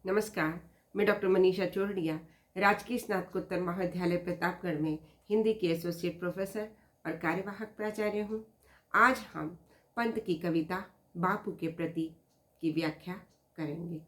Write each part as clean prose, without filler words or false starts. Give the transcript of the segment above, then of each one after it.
नमस्कार। मैं डॉक्टर मनीषा चोरडिया, राजकीय स्नातकोत्तर महाविद्यालय प्रतापगढ़ में हिंदी की एसोसिएट प्रोफेसर और कार्यवाहक प्राचार्य हूँ। आज हम पंत की कविता बापू के प्रति की व्याख्या करेंगे।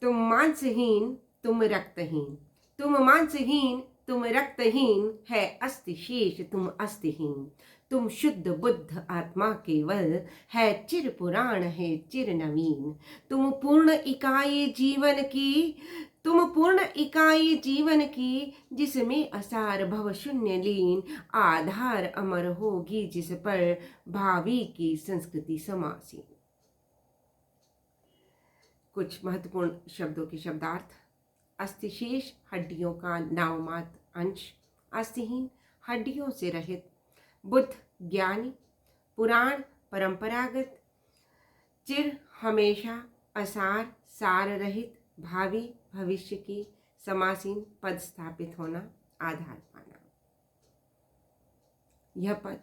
तुम मांसहीन, तुम रक्तहीन, तुम मांसहीन, तुम रक्तहीन, है अस्थि शेष तुम अस्थिहीन। तुम शुद्ध बुद्ध आत्मा केवल, है चिर पुराण है चिर नवीन। तुम पूर्ण इकाई जीवन की, तुम पूर्ण इकाई जीवन की, जिसमें असार भव शून्य लीन। आधार अमर होगी जिस पर भावी की संस्कृति समासीन। कुछ महत्वपूर्ण शब्दों के शब्दार्थ। अस्थिशेष हड्डियों का नाममात्र अंश, अस्थिहीन हड्डियों से रहित, बुद्ध ज्ञानी, पुराण परंपरागत, चिर हमेशा, असार सार रहित, भावी भविष्य की, समासीन पद स्थापित होना, आधार पाना। यह पद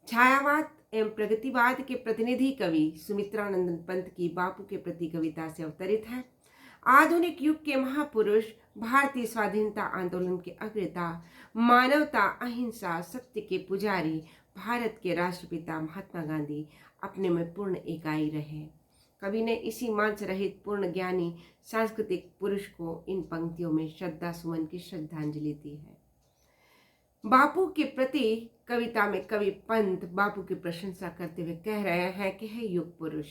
छायावाद एवं प्रगतिवाद के प्रतिनिधि कवि सुमित्रानंदन पंत की बापू के प्रति कविता से अवतरित है। आधुनिक युग के महापुरुष, भारतीय स्वाधीनता आंदोलन के अग्रता, मानवता अहिंसा सत्य के पुजारी, भारत के राष्ट्रपिता महात्मा गांधी अपने में पूर्ण इकाई रहे। कवि ने इसी मांस रहित पूर्ण ज्ञानी सांस्कृतिक पुरुष को इन पंक्तियों में श्रद्धा सुमन की श्रद्धांजलि दी है। बापू के प्रति कविता में कवि पंत बापू की प्रशंसा करते हुए कह रहे हैं कि हे युग पुरुष,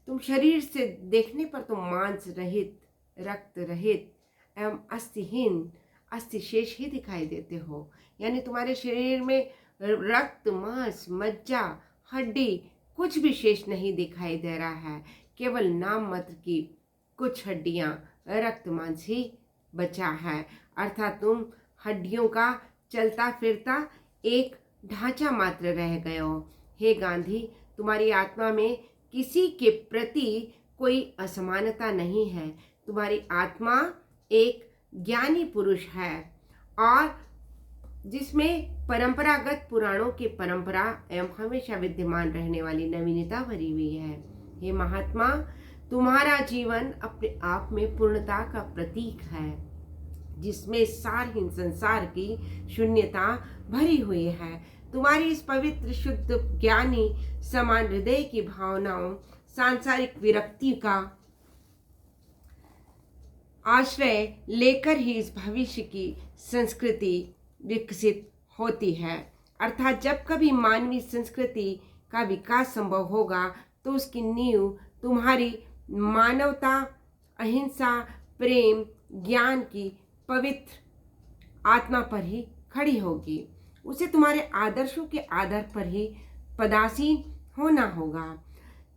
तुम शरीर से देखने पर तो मांस रहित, रक्त रहित एवं अस्थिहीन, अस्थिशेष ही दिखाई देते हो। यानी तुम्हारे शरीर में रक्त, मांस, मज्जा, हड्डी कुछ भी शेष नहीं दिखाई दे रहा है। केवल नाम मात्र की कुछ हड्डियां, रक्त, मांस ही बचा है। अर्थात तुम हड्डियों का चलता फिरता एक ढांचा मात्र रह गए हो। हे गांधी, तुम्हारी आत्मा में किसी के प्रति कोई असमानता नहीं है। तुम्हारी आत्मा एक ज्ञानी पुरुष है और जिसमें परंपरागत पुराणों की परंपरा एवं हमेशा विद्यमान रहने वाली नवीनता भरी हुई है। हे महात्मा, तुम्हारा जीवन अपने आप में पूर्णता का प्रतीक है, जिसमें सारहीन संसार की शून्यता भरी हुई है। तुम्हारी इस पवित्र शुद्ध ज्ञानी समान हृदय की भावनाओं, सांसारिक विरक्ति का आश्रय लेकर ही इस भविष्य की संस्कृति विकसित होती है। अर्थात जब कभी मानवीय संस्कृति का विकास संभव होगा तो उसकी नींव तुम्हारी मानवता, अहिंसा, प्रेम, ज्ञान की पवित्र आत्मा पर ही खड़ी होगी। उसे तुम्हारे आदर्शों के आधार पर ही पदासीन होना होगा।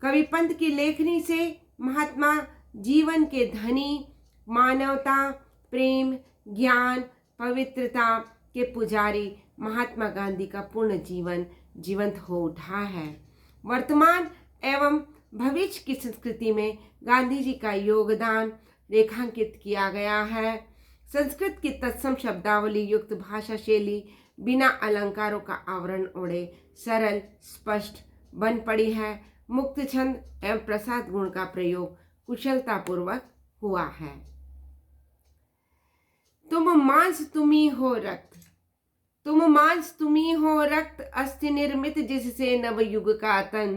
कवि पंत की लेखनी से महात्मा जीवन के धनी, मानवता, प्रेम, ज्ञान, पवित्रता के पुजारी महात्मा गांधी का पूर्ण जीवन जीवंत हो उठा है। वर्तमान एवं भविष्य की संस्कृति में गांधी जी का योगदान रेखांकित किया गया है। संस्कृत की तत्सम शब्दावली युक्त भाषा शैली बिना अलंकारों का आवरण ओढ़े सरल स्पष्ट बन पड़ी है। मुक्त छंद एवं प्रसाद गुण का प्रयोग कुशलतापूर्वक हुआ है। तुम मांस तुम्ही हो रक्त, तुम मांस तुम्ही हो रक्त, अस्थि निर्मित जिससे नव युग का तन।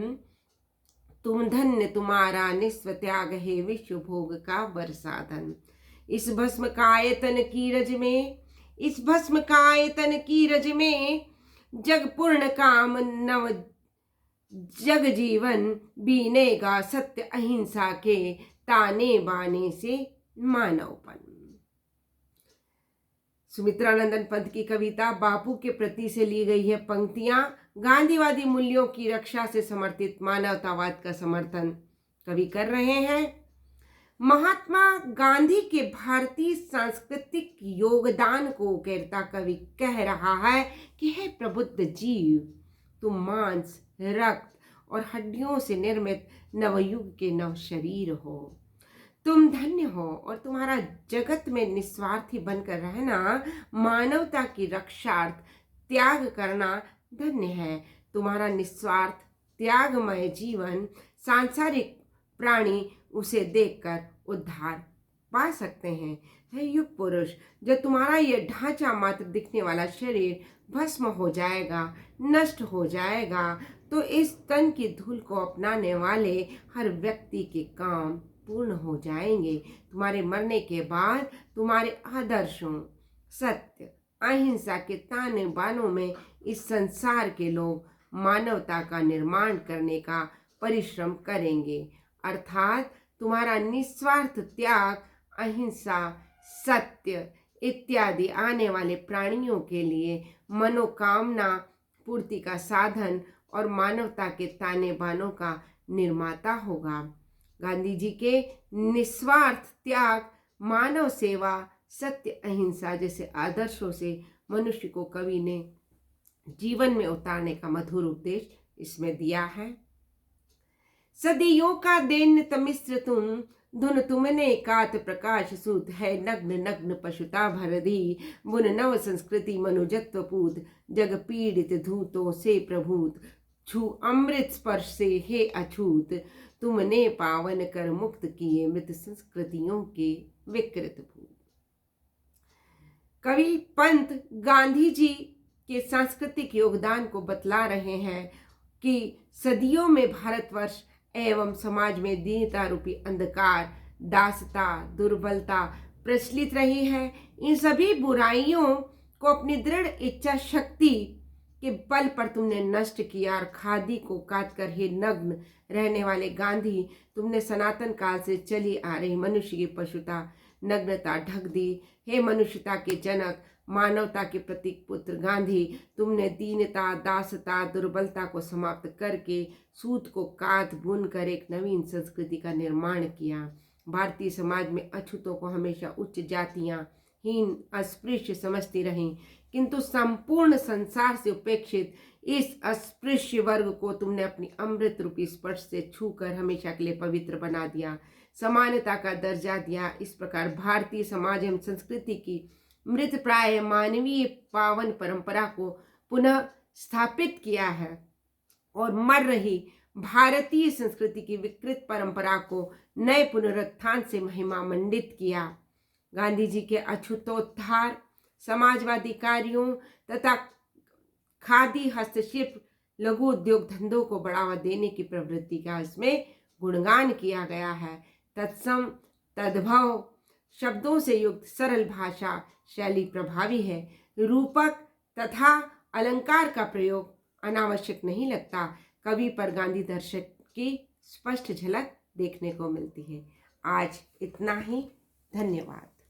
तुम धन्य तुम्हारा निस्व त्याग है विश्व भोग का वरसाधन। इस भस्म कायतन की रज में, इस भस्म कायतन की रज में, जग पूर्ण काम नव जग जीवन। बीनेगा सत्य अहिंसा के, ताने बाने से मानवपन। सुमित्रानंदन पंत की कविता बापू के प्रति से ली गई है पंक्तियां गांधीवादी मूल्यों की रक्षा से समर्थित मानवतावाद का समर्थन कवि कर रहे हैं। महात्मा गांधी के भारतीय सांस्कृतिक योगदान को उकेरता कवि कह रहा है कि हे प्रबुद्ध जीव, तुम मांस, रक्त और हड्डियों से निर्मित नवयुग के नव शरीर हो। तुम धन्य हो और तुम्हारा जगत में निस्वार्थी बनकर रहना, मानवता की रक्षार्थ त्याग करना धन्य है। तुम्हारा निस्वार्थ त्यागमय जीवन सांसारिक प्राणी उसे देखकर उद्धार पा सकते हैं। हे युग पुरुष, जब तुम्हारा यह ढांचा मात्र दिखने वाला शरीर भस्म हो जाएगा, नष्ट हो जाएगा, तो इस तन की धूल को अपनाने वाले हर व्यक्ति के काम पूर्ण हो जाएंगे। तुम्हारे मरने के बाद तुम्हारे आदर्शों, सत्य, अहिंसा के ताने बानों में इस संसार के लोग मानवता का निर्माण करने का परिश्रम करेंगे। अर्थात तुम्हारा निस्वार्थ त्याग, अहिंसा, सत्य इत्यादि आने वाले प्राणियों के लिए मनोकामना पूर्ति का साधन और मानवता के ताने बानों का निर्माता होगा। गांधी जी के निस्वार्थ त्याग, मानव सेवा, सत्य, अहिंसा जैसे आदर्शों से मनुष्य को कवि ने जीवन में उतारने का मधुर उपदेश इसमें दिया है। सदियों का दैन तमिश्र तुम, धुन तुमने कात प्रकाश सूत है, नग्न नग्न पशुता भरदी, बुन नव संस्कृति मनुजत्व पूत, जग पीड़ित धूतों से प्रभूत, छू अमृत स्पर्श से हे अछूत, तुमने पावन कर मुक्त किए मृत संस्कृतियों के विकृत भूत। कवि पंत गांधी जी के सांस्कृतिक योगदान को बतला रहे हैं कि सदियों में भारतवर्ष एवं समाज में दीनता रूपी अंधकार, दासता, दुर्बलता प्रचलित रही है। इन सभी बुराइयों को अपनी दृढ़ इच्छा शक्ति के बल पर तुमने नष्ट किया और खादी को काट कर ही नग्न रहने वाले गांधी, तुमने सनातन काल से चली आ रही मनुष्य की पशुता, नग्नता ढक दी। हे मनुष्यता के जनक, मानवता के प्रतीक पुत्र गांधी, तुमने दीनता, दासता, दुर्बलता को समाप्त करके सूत को काट बुन कर एक नवीन संस्कृति का निर्माण किया। भारतीय समाज में अछूतों को हमेशा उच्च जातियां हीन, अस्पृश्य समझती रहीं, किंतु संपूर्ण संसार से उपेक्षित इस अस्पृश्य वर्ग को तुमने अपनी अमृत रूपी स्पर्श से छूकर हमेशा के लिए पवित्र बना दिया, समानता का दर्जा दिया। इस प्रकार भारतीय समाज एवं संस्कृति की मृत प्राय मानवीय पावन परंपरा को पुनः स्थापित किया है और मर रही भारतीय संस्कृति की विकृत परंपरा को नए पुनरुत्थान से महिमा मंडित किया। गांधी जी के अछूतोद्धार, समाजवादी कार्यों तथा खादी, हस्तशिल्प, लघु उद्योग धंधों को बढ़ावा देने की प्रवृत्ति का इसमें गुणगान किया गया है। तत्सम, तद्भव शब्दों से युक्त सरल भाषा शैली प्रभावी है। रूपक तथा अलंकार का प्रयोग अनावश्यक नहीं लगता। कवि पर गांधी दर्शक की स्पष्ट झलक देखने को मिलती है। आज इतना ही। धन्यवाद।